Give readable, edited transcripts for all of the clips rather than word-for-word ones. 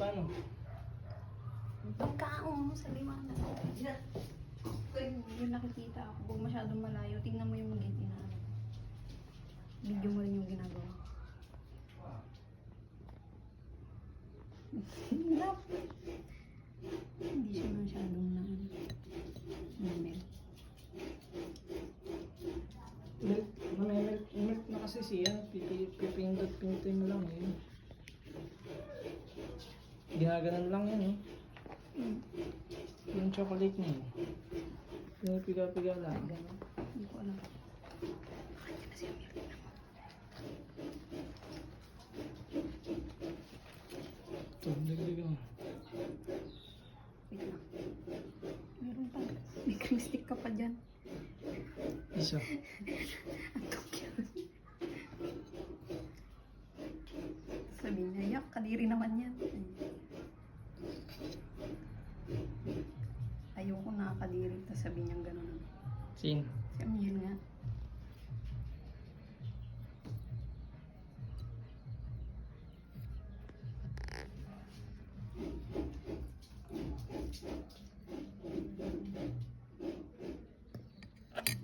paano? Pagkaon mo sa liwanag. Yung nakikita ako, huwag masyadong malayo. Tingnan mo yung magiging na ano. Video mo rin yung ginagawa. Hindi siya masyadong na ano. Milk na kasi siya. Pipindot-pindutin mo lang yun. Ginaganan lang yan eh. Yung chocolate niya eh. Pinipiga-piga lang. Hindi ko alam. Bakit na siya milk naman? Ito, dagdagan mo. Wait lang. Meron pa. May cream stick ka pa dyan. Isa. Ang cute. Sabi niya, yak, kadiri naman yan. Ayoko nakakadiri. Tapos sabi niya gano'n. Sin. Si Amir nga.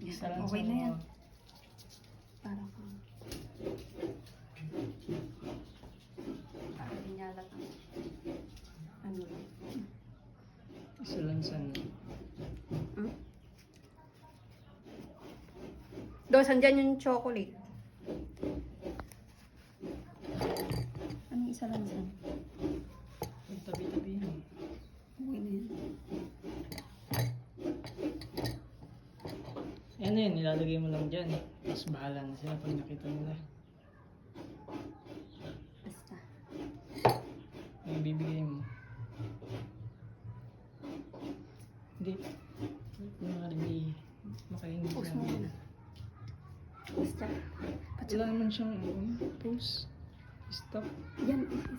Isa lang Okay sa na yan. mga- Para kang... Para dinyalat ang... Ano lang. Isa lang sa Hmm? Do, sandyan yung chocolate. Ano isa lang sa? tabi-tabi yan. Uwi na yan. Yan na yun, nilalagay mo lang dyan. Tapos bahala na sila pag nakita nila. Basta. Yung bibigay mo. Hindi. Hindi. Makaingit Post lang mo yan. na. Basta. Wala naman siyang post. Stop. Yan.